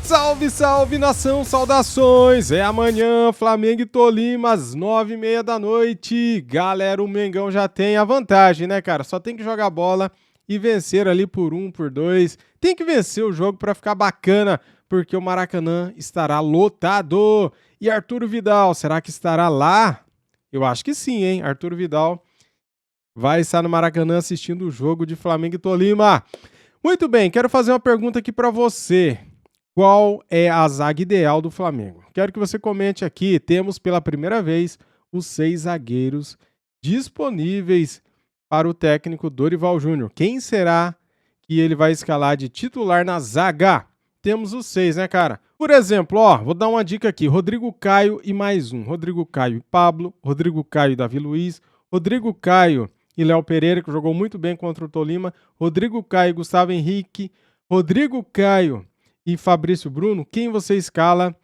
Salve, salve, nação, saudações! É amanhã, Flamengo e Tolima, às 9h30 da noite. Galera, o Mengão já tem a vantagem, né, cara? Só tem que jogar bola e vencer ali por 1, por 2. Tem que vencer o jogo pra ficar bacana, porque o Maracanã estará lotado. E Arturo Vidal, será que estará lá? Eu acho que sim, hein? Arturo Vidal vai estar no Maracanã assistindo o jogo de Flamengo e Tolima. Muito bem, quero fazer uma pergunta aqui pra você. Qual é a zaga ideal do Flamengo? Quero que você comente aqui. Temos pela primeira vez os 6 zagueiros disponíveis para o técnico Dorival Júnior. Quem será que ele vai escalar de titular na zaga? Temos os 6, né, cara? Por exemplo, vou dar uma dica aqui. Rodrigo Caio e mais um. Rodrigo Caio e Pablo, Rodrigo Caio e Davi Luiz, Rodrigo Caio e Léo Pereira, que jogou muito bem contra o Tolima, Rodrigo Caio e Gustavo Henrique, Rodrigo Caio e Fabrício Bruno. Quem você escala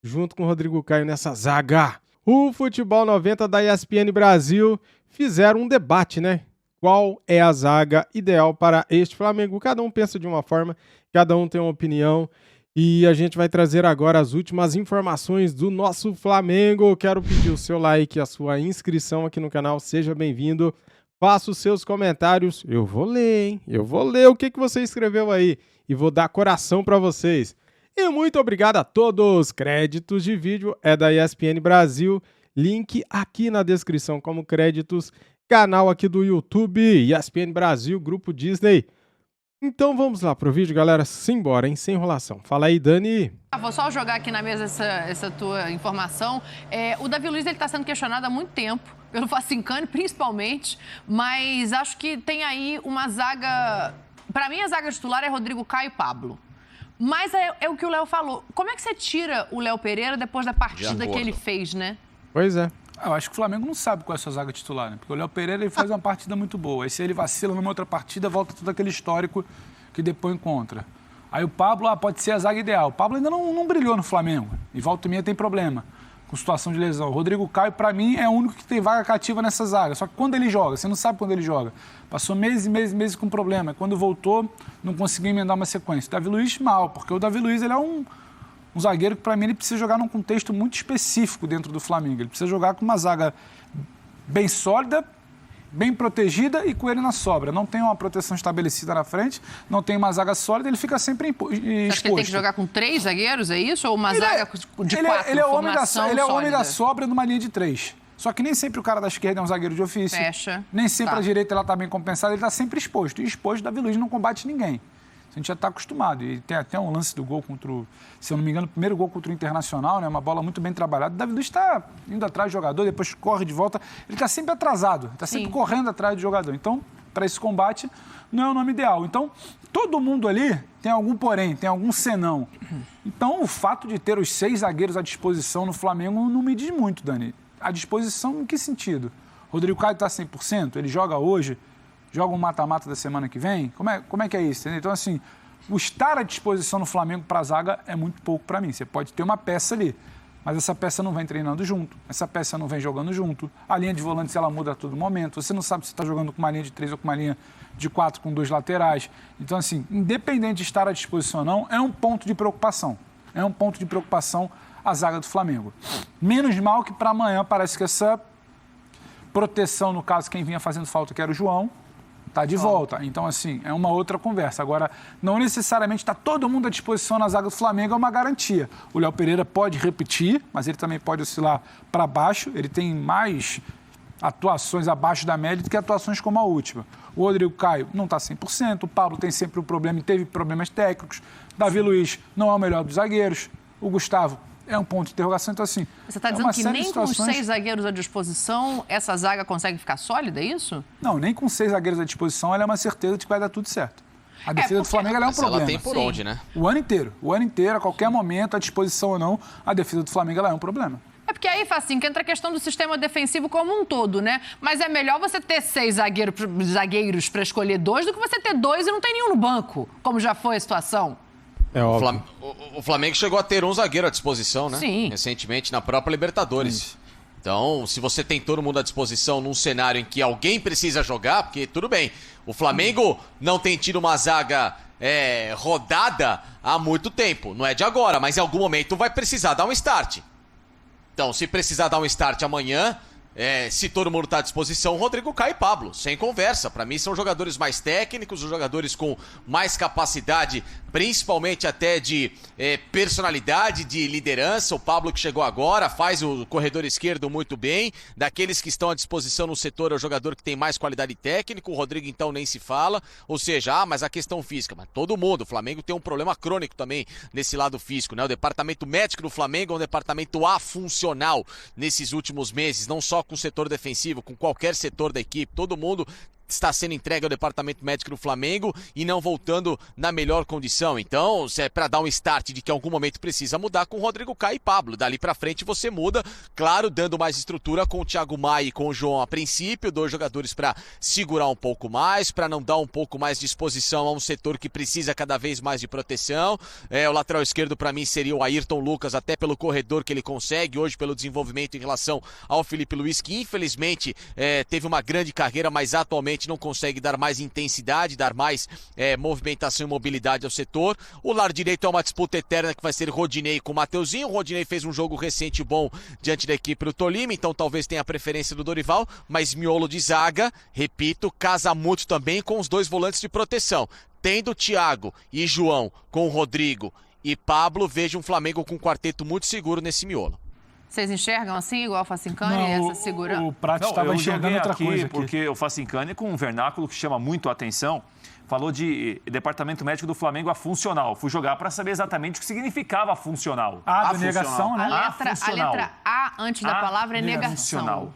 junto com o Rodrigo Caio nessa zaga? O Futebol 90 da ESPN Brasil fizeram um debate, né? Qual é a zaga ideal para este Flamengo? Cada um pensa de uma forma, cada um tem uma opinião. E a gente vai trazer agora as últimas informações do nosso Flamengo. Quero pedir o seu like, a sua inscrição aqui no canal. Seja bem-vindo. Faça os seus comentários. Eu vou ler, hein? Eu vou ler o que você escreveu aí. E vou dar coração para vocês. E muito obrigado a todos. Créditos de vídeo é da ESPN Brasil. Link aqui na descrição como créditos. Canal aqui do YouTube, ESPN Brasil, Grupo Disney. Então vamos lá pro vídeo, galera. Simbora, hein? Sem enrolação. Fala aí, Dani. Vou só jogar aqui na mesa essa tua informação. O Davi Luiz está sendo questionado há muito tempo, pelo Facincani principalmente, mas acho que tem aí uma zaga... Para mim, a zaga titular é Rodrigo Caio e Pablo. Mas é o que o Léo falou. Como é que você tira o Léo Pereira depois da partida que ele fez, né? Pois é. Eu acho que o Flamengo não sabe qual é a sua zaga titular, né? Porque o Léo Pereira ele faz uma partida muito boa. Aí se ele vacila numa outra partida, volta todo aquele histórico que depois encontra. Aí o Pablo pode ser a zaga ideal. O Pablo ainda não brilhou no Flamengo. E volta e meia tem problema com situação de lesão. O Rodrigo Caio, para mim, é o único que tem vaga cativa nessa zaga. Só que quando ele joga, você não sabe quando ele joga. Passou meses e meses e meses com problema. Quando voltou, não conseguiu emendar uma sequência. O Davi Luiz, mal, porque o Davi Luiz ele é um zagueiro que, para mim, ele precisa jogar num contexto muito específico dentro do Flamengo. Ele precisa jogar com uma zaga bem sólida, bem protegida e com ele na sobra. Não tem uma proteção estabelecida na frente, não tem uma zaga sólida, ele fica sempre exposto. Você acha que ele tem que jogar com 3 zagueiros, é isso? Ou uma zaga de 4, ele é o homem da sobra numa linha de 3. Só que nem sempre o cara da esquerda é um zagueiro de ofício. Fecha. Nem sempre a direita ela está bem compensada, ele está sempre exposto. E exposto, Davi Luiz não combate ninguém. A gente já está acostumado. E tem até um lance do gol contra o... Se eu não me engano, o primeiro gol contra o Internacional, né? Uma bola muito bem trabalhada. O Davi Luiz está indo atrás do jogador, depois corre de volta. Ele está sempre atrasado, está sempre correndo atrás do jogador. Então, para esse combate, não é o nome ideal. Então, todo mundo ali tem algum porém, tem algum senão. Então, o fato de ter os 6 zagueiros à disposição no Flamengo não me diz muito, Dani. À disposição em que sentido? Rodrigo Caio está 100%? Ele joga hoje? Joga um mata-mata da semana que vem? Como é que é isso? Entendeu? Então, assim, o estar à disposição no Flamengo para a zaga é muito pouco para mim. Você pode ter uma peça ali, mas essa peça não vem treinando junto, essa peça não vem jogando junto. A linha de volantes, ela muda a todo momento. Você não sabe se está jogando com uma linha de 3 ou com uma linha de 4 com 2 laterais. Então, assim, independente de estar à disposição ou não, é um ponto de preocupação. É um ponto de preocupação a zaga do Flamengo. Menos mal que para amanhã parece que essa proteção, no caso, quem vinha fazendo falta, que era o João, está de volta. Então, assim, é uma outra conversa. Agora, não necessariamente está todo mundo à disposição na zaga do Flamengo, é uma garantia. O Léo Pereira pode repetir, mas ele também pode oscilar para baixo. Ele tem mais atuações abaixo da média do que atuações como a última. O Rodrigo Caio não está 100%, o Pablo tem sempre um problema e teve problemas técnicos. Davi Luiz não é o melhor dos zagueiros. O Gustavo é um ponto de interrogação. Então, assim, você está dizendo que nem com os 6 zagueiros à disposição, essa zaga consegue ficar sólida, é isso? Não, nem com 6 zagueiros à disposição, ela é uma certeza de que vai dar tudo certo. A defesa do Flamengo ela é um problema. Ela tem por onde, né? O ano inteiro, a qualquer momento, à disposição ou não, a defesa do Flamengo ela é um problema. É porque aí, Facinho, que entra a questão do sistema defensivo como um todo, né? Mas é melhor você ter 6 zagueiros para escolher 2 do que você ter 2 e não tem nenhum no banco, como já foi a situação. É óbvio. O Flamengo chegou a ter um zagueiro à disposição, né? Sim. Recentemente, na própria Libertadores. Então, se você tem todo mundo à disposição num cenário em que alguém precisa jogar, porque tudo bem, o Flamengo não tem tido uma zaga rodada há muito tempo. Não é de agora, mas em algum momento vai precisar dar um start. Então, se precisar dar um start amanhã, se todo mundo está à disposição, Rodrigo Caio e Pablo, sem conversa. Para mim são jogadores mais técnicos, os jogadores com mais capacidade, principalmente até de personalidade, de liderança. O Pablo que chegou agora faz o corredor esquerdo muito bem. Daqueles que estão à disposição no setor é o jogador que tem mais qualidade técnica. O Rodrigo então nem se fala. Ou seja, mas a questão física, mas todo mundo, o Flamengo tem um problema crônico também nesse lado físico, né? O departamento médico do Flamengo é um departamento afuncional nesses últimos meses, não só com o setor defensivo, com qualquer setor da equipe, todo mundo está sendo entregue ao departamento médico do Flamengo e não voltando na melhor condição. Então, se é para dar um start de que em algum momento precisa mudar, com o Rodrigo Caio e Pablo. Dali para frente você muda, claro, dando mais estrutura com o Thiago Maia e com o João a princípio, 2 jogadores para segurar um pouco mais, para não dar um pouco mais de exposição a um setor que precisa cada vez mais de proteção. O lateral esquerdo para mim seria o Ayrton Lucas, até pelo corredor que ele consegue, hoje pelo desenvolvimento em relação ao Felipe Luiz, que infelizmente teve uma grande carreira, mas atualmente não consegue dar mais intensidade, dar mais movimentação e mobilidade ao setor. O lado direito é uma disputa eterna que vai ser Rodinei com o Mateuzinho. O Rodinei fez um jogo recente bom diante da equipe do Tolima, então talvez tenha a preferência do Dorival, mas miolo de zaga, repito, casa muito também com os 2 volantes de proteção. Tendo Thiago e João com o Rodrigo e Pablo, vejo um Flamengo com um quarteto muito seguro nesse miolo. Vocês enxergam assim, igual o Facincani, essa segurança? O Prato estava enxergando outra coisa aqui. Porque o Facincani, com um vernáculo que chama muito a atenção, falou de departamento médico do Flamengo afuncional. Fui jogar para saber exatamente o que significava afuncional. A de negação, né? A letra A antes da palavra é negação. Funcional.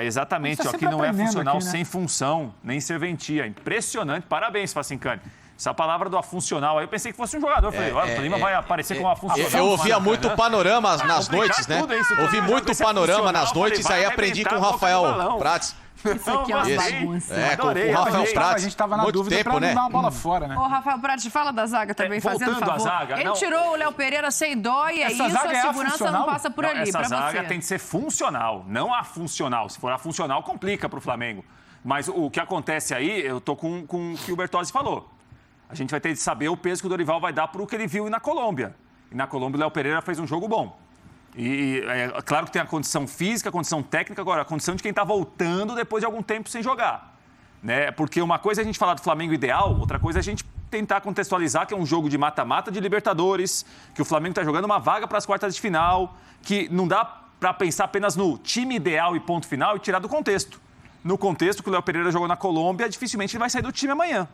Exatamente. Você Aqui não é funcional aqui, né? sem função, nem serventia. Impressionante. Parabéns, Facincani. Essa palavra do afuncional aí, eu pensei que fosse um jogador. Falei, olha, o Tolima vai aparecer como afuncional. Eu ouvia muito Panorama nas noites, né? Ouvi muito Panorama nas noites, aí aprendi com o Rafael Prates. Isso aqui é uma bagunça. Com o Rafael Prates. A gente estava na dúvida para não dar uma bola fora, né? Ô, Rafael Prates, fala da zaga também, fazendo favor. À zaga, ele tirou o Léo Pereira sem dó e aí a segurança não passa por ali, pra você. Essa zaga tem que ser funcional, não afuncional. Se for afuncional, complica pro Flamengo. Mas o que acontece aí, eu tô com o que o Bertozzi falou. A gente vai ter de saber o peso que o Dorival vai dar para o que ele viu na Colômbia. E na Colômbia o Léo Pereira fez um jogo bom. E é claro que tem a condição física, a condição técnica, agora a condição de quem está voltando depois de algum tempo sem jogar. Né? Porque uma coisa é a gente falar do Flamengo ideal, outra coisa é a gente tentar contextualizar que é um jogo de mata-mata de Libertadores, que o Flamengo está jogando uma vaga para as quartas de final, que não dá para pensar apenas no time ideal e ponto final e tirar do contexto. No contexto que o Léo Pereira jogou na Colômbia, dificilmente ele vai sair do time amanhã.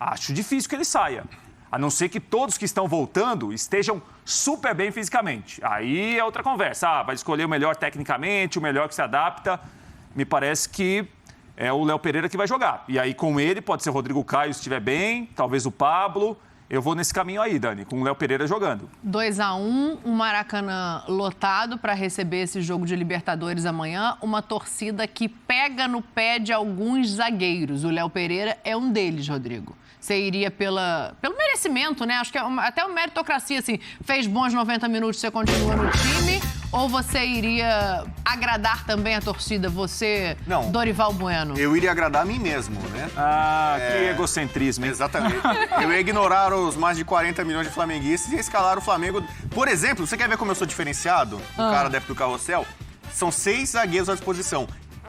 Acho difícil que ele saia. A não ser que todos que estão voltando estejam super bem fisicamente. Aí é outra conversa. Vai escolher o melhor tecnicamente, o melhor que se adapta. Me parece que é o Léo Pereira que vai jogar. E aí com ele pode ser o Rodrigo Caio se estiver bem, talvez o Pablo. Eu vou nesse caminho aí, Dani, com o Léo Pereira jogando. 2-1, um Maracanã lotado para receber esse jogo de Libertadores amanhã. Uma torcida que pega no pé de alguns zagueiros. O Léo Pereira é um deles, Rodrigo. Você iria pelo merecimento, né? Acho que até uma meritocracia, assim. Fez bons 90 minutos, você continua no time? Ou você iria agradar também a torcida, você, Não. Dorival Bueno? Eu iria agradar a mim mesmo, né? Que egocentrismo, hein? Exatamente. Eu ia ignorar os mais de 40 milhões de flamenguistas e escalar o Flamengo. Por exemplo, você quer ver como eu sou diferenciado? O cara adepto do carrossel? São 6 zagueiros à disposição.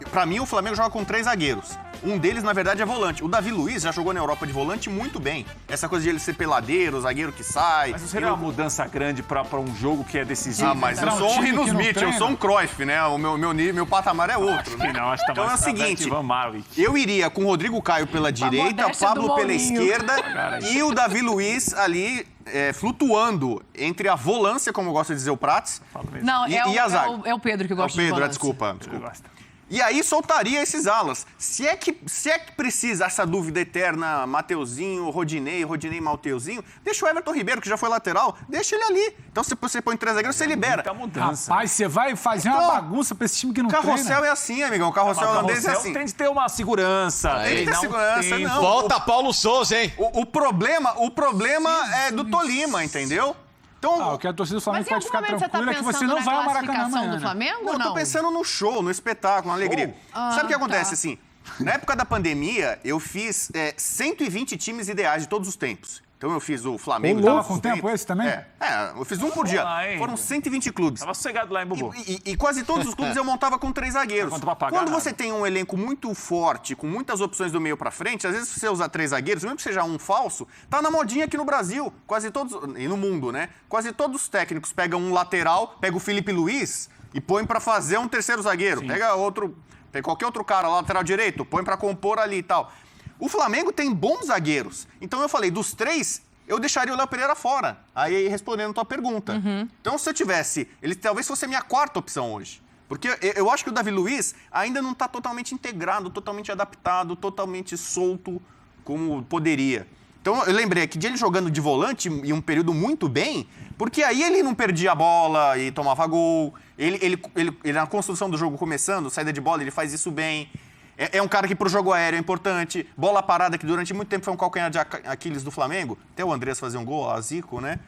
Pra mim, o Flamengo joga com 3 zagueiros. Um deles, na verdade, é volante. O Davi Luiz já jogou na Europa de volante muito bem. Essa coisa de ele ser peladeiro, zagueiro que sai. Mas não seria uma mudança grande para um jogo que é decisivo? Mas eu sou um Rinos Smith, eu sou um Cruyff, né? O meu patamar é outro, né? Acho que tá então é o mais seguinte, Van Marwijk. eu iria com o Rodrigo Caio pela direita, Pablo pela esquerda e o Davi Luiz ali flutuando entre a volância, como gosta de dizer o Prates, Não, e a zaga. é o Pedro que gosta o Pedro, de volância. desculpa. E aí soltaria esses alas. Se é que precisa essa dúvida eterna, Mateuzinho, Rodinei, Mateuzinho, deixa o Everton Ribeiro, que já foi lateral, deixa ele ali. Então se você põe 3 zagueiros, você libera. Muita mudança. Rapaz, você vai fazer uma bagunça pra esse time que não treina. Carrossel é assim, amigão. Carrossel holandês é assim. Tem de ter uma segurança. Tem que ter segurança, não. Volta Paulo Souza, hein? O problema é do Tolima, entendeu? Então, o que a torcida do Flamengo Mas em pode algum ficar momento você tranquila é que você não vai ao Maracanã classificação amanhã, do né? Flamengo não, ou eu tô pensando no show, no espetáculo, na alegria. Sabe o que acontece, assim? Na época da pandemia, eu fiz 120 times ideais de todos os tempos. Então eu fiz o Flamengo. Tava com tempo esse também? Eu fiz um por dia. lá, hein? Foram 120 clubes. Tava sossegado lá em Bubu. E quase todos os clubes eu montava com 3 zagueiros. Quanto pra pagar, Quando nada. você tem um elenco muito forte, com muitas opções do meio pra frente, às vezes você usa 3 zagueiros, mesmo que seja um falso, tá na modinha aqui no Brasil. Quase todos, e no mundo, né? Quase todos os técnicos pegam um lateral, pega o Felipe Luiz e põe pra fazer um terceiro zagueiro. Pega qualquer outro cara, lateral direito, põe pra compor ali e tal. O Flamengo tem bons zagueiros. Então eu falei, dos 3, eu deixaria o Léo Pereira fora. Aí respondendo a tua pergunta. Então se eu tivesse, ele talvez fosse a minha 4ª opção hoje. Porque eu acho que o Davi Luiz ainda não está totalmente integrado, totalmente adaptado, totalmente solto como poderia. Então eu lembrei que de ele jogando de volante em um período muito bem, porque aí ele não perdia a bola e tomava gol. Ele na construção do jogo começando, saída de bola, ele faz isso bem. É um cara que pro jogo aéreo é importante. Bola parada, que durante muito tempo foi um calcanhar de Aquiles do Flamengo. Até o Andrés fazer um gol, a Zico, né?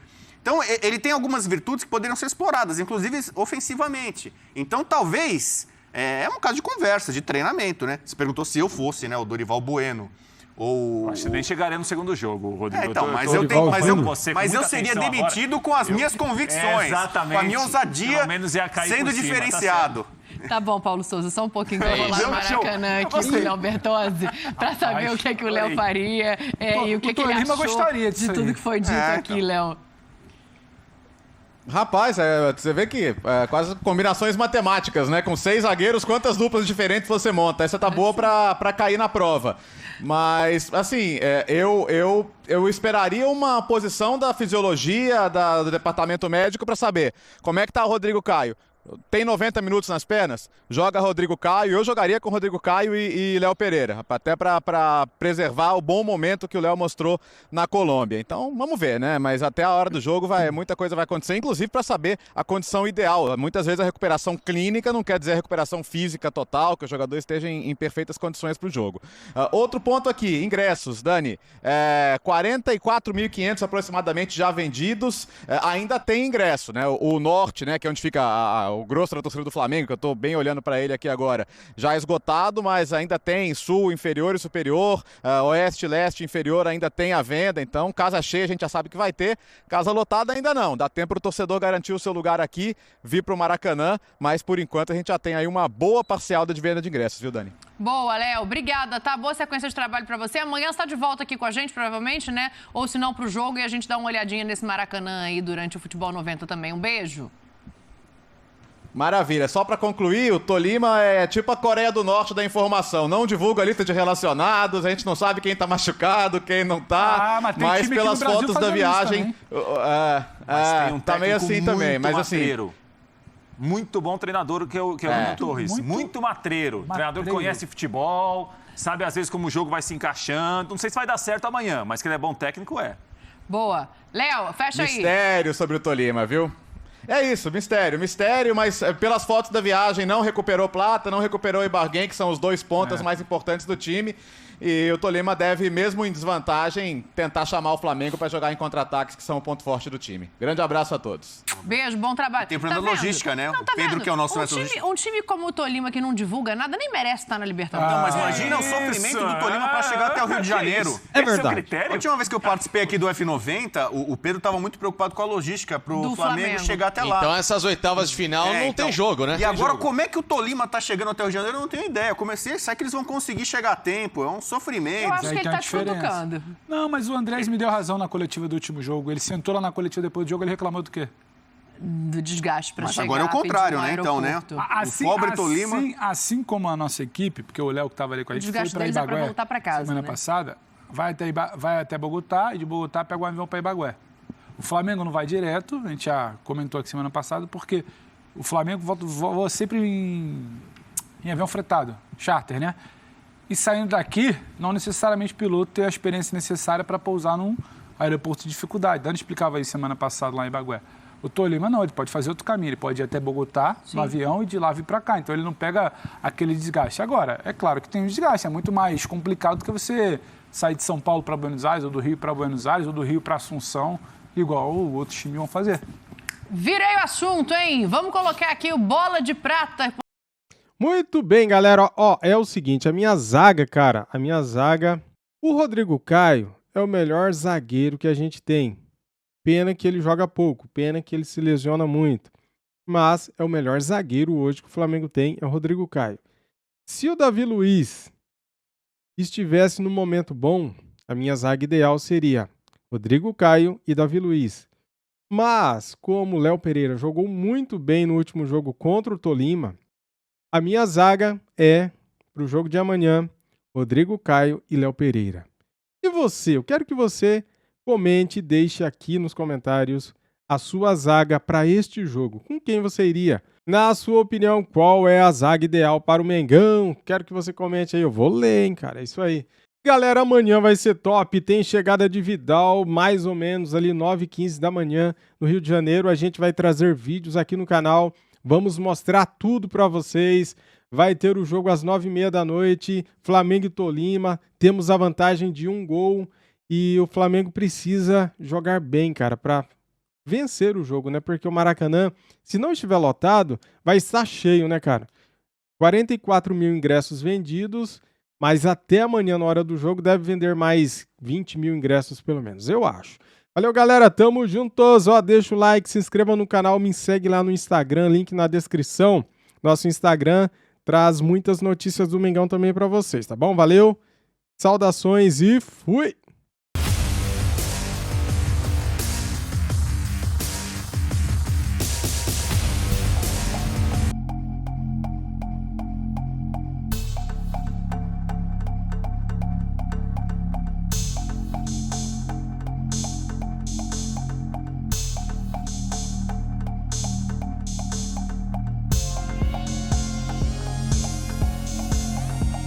Então, ele tem algumas virtudes que poderiam ser exploradas, inclusive ofensivamente. Então, talvez, é um caso de conversa, de treinamento, né? Você perguntou se eu fosse, né, o Dorival Bueno. Ou... Acho que nem chegaria no segundo jogo, Rodrigo. Mas eu seria demitido com as minhas convicções. Exatamente. Com a minha ousadia, pelo menos ia cair sendo por cima, diferenciado. Tá bom, Paulo Souza, só um pouquinho que eu vou lá no Maracanã aqui com o Léo Bertozzi pra saber o que o Léo faria e o que ele achou gostaria de tudo que foi dito aqui, Léo. Rapaz, você vê que quase combinações matemáticas, né? Com 6 zagueiros, quantas duplas diferentes você monta? Essa tá boa pra cair na prova. Mas, assim, eu esperaria uma posição da fisiologia, do departamento médico pra saber como é que tá o Rodrigo Caio. Tem 90 minutos nas pernas? Joga Rodrigo Caio. Eu jogaria com Rodrigo Caio e Léo Pereira, até para preservar o bom momento que o Léo mostrou na Colômbia. Então, vamos ver, né? Mas até a hora do jogo muita coisa vai acontecer, inclusive para saber a condição ideal. Muitas vezes a recuperação clínica não quer dizer a recuperação física total, que o jogador esteja em perfeitas condições para o jogo. Outro ponto aqui, ingressos, Dani. 44.500 aproximadamente já vendidos. Ainda tem ingresso, né? O norte, né? Que é onde fica o grosso da torcida do Flamengo, que eu estou bem olhando para ele aqui agora, já esgotado, mas ainda tem sul, inferior e superior, oeste, leste, inferior ainda tem a venda, então casa cheia a gente já sabe que vai ter, casa lotada ainda não, dá tempo para o torcedor garantir o seu lugar aqui, vir para o Maracanã, mas por enquanto a gente já tem aí uma boa parcial de venda de ingressos, viu, Dani? Boa, Léo, obrigada, tá? Boa sequência de trabalho para você. Amanhã você está de volta aqui com a gente, provavelmente, né? Ou se não, pro jogo, e a gente dá uma olhadinha nesse Maracanã aí durante o Futebol 90 também. Um beijo. Maravilha. Só para concluir, o Tolima é tipo a Coreia do Norte da informação. Não divulga a lista de relacionados, a gente não sabe quem tá machucado, quem não tá. Mas pelas fotos da viagem... tá meio assim também. Mas assim... Muito bom treinador que é o Nuno Torres. Muito matreiro. Treinador que conhece futebol, sabe às vezes como o jogo vai se encaixando. Não sei se vai dar certo amanhã, mas que ele é bom técnico, é. Boa. Léo, fecha aí. Mistério sobre o Tolima, viu? É isso, mistério, mas pelas fotos da viagem não recuperou Plata, não recuperou Ibargüen, que são os 2 pontas mais importantes do time. E o Tolima deve, mesmo em desvantagem, tentar chamar o Flamengo para jogar em contra-ataques, que são o ponto forte do time. Grande abraço a todos. Beijo, bom trabalho. Tem problema da logística, né? Não, o Pedro, que é o nosso um time como o Tolima, que não divulga nada, nem merece estar na Libertadores. Não, mas imagina o sofrimento do Tolima para chegar até o Rio de Janeiro. É verdade. A última vez que eu participei aqui do F90, o Pedro estava muito preocupado com a logística para o Flamengo chegar até lá. Então essas oitavas de final não tem jogo, né? E agora, como é que o Tolima tá chegando até o Rio de Janeiro? Eu não tenho ideia. Eu comecei a achar que eles vão conseguir chegar a tempo. É um sofrimento. Eu acho que ele tá te cutucando. Não, mas o Andrés me deu razão na coletiva do último jogo. Ele sentou lá na coletiva depois do jogo, ele reclamou do quê? Do desgaste para chegar. Mas agora é o contrário, né? Então, né? Assim, o pobre Tolima... Assim como a nossa equipe, porque o Léo que estava ali com a gente foi para Ibagué voltar para casa, semana passada, vai até Bogotá e de Bogotá pega um avião para Ibagué. O Flamengo não vai direto, a gente já comentou aqui semana passada, porque o Flamengo voa sempre em avião fretado, charter, né? E saindo daqui, não necessariamente o piloto tem a experiência necessária para pousar num aeroporto de dificuldade. Dani explicava isso semana passada lá em Ibagué. O Tolima não, ele pode fazer outro caminho, ele pode ir até Bogotá no avião e de lá vir para cá. Então ele não pega aquele desgaste. Agora, é claro que tem um desgaste, é muito mais complicado do que você sair de São Paulo para Buenos Aires, ou do Rio para Buenos Aires, ou do Rio para Assunção, igual outros times vão fazer. Virei o assunto, hein? Vamos colocar aqui o Bola de Prata. Muito bem, galera. Ó, é o seguinte, a minha zaga, o Rodrigo Caio, é o melhor zagueiro que a gente tem. Pena que ele joga pouco, pena que ele se lesiona muito. Mas é o melhor zagueiro hoje que o Flamengo tem, é o Rodrigo Caio. Se o Davi Luiz estivesse no momento bom, a minha zaga ideal seria Rodrigo Caio e Davi Luiz. Mas, como o Léo Pereira jogou muito bem no último jogo contra o Tolima, a minha zaga é, para o jogo de amanhã, Rodrigo Caio e Léo Pereira. E você? Eu quero que você comente e deixe aqui nos comentários a sua zaga para este jogo. Com quem você iria? Na sua opinião, qual é a zaga ideal para o Mengão? Quero que você comente aí. Eu vou ler, hein, cara. É isso aí. Galera, amanhã vai ser top. Tem chegada de Vidal, mais ou menos ali 9h15 da manhã no Rio de Janeiro. A gente vai trazer vídeos aqui no canal. Vamos mostrar tudo para vocês. Vai ter o jogo às 9h30 da noite. Flamengo e Tolima. Temos a vantagem de 1 gol. E o Flamengo precisa jogar bem, cara, para vencer o jogo, né? Porque o Maracanã, se não estiver lotado, vai estar cheio, né, cara? 44 mil ingressos vendidos, mas até amanhã, na hora do jogo, deve vender mais 20 mil ingressos, pelo menos, eu acho. Valeu, galera, tamo juntos, ó, deixa o like, se inscreva no canal, me segue lá no Instagram, link na descrição. Nosso Instagram traz muitas notícias do Mengão também pra vocês, tá bom? Valeu, saudações e fui!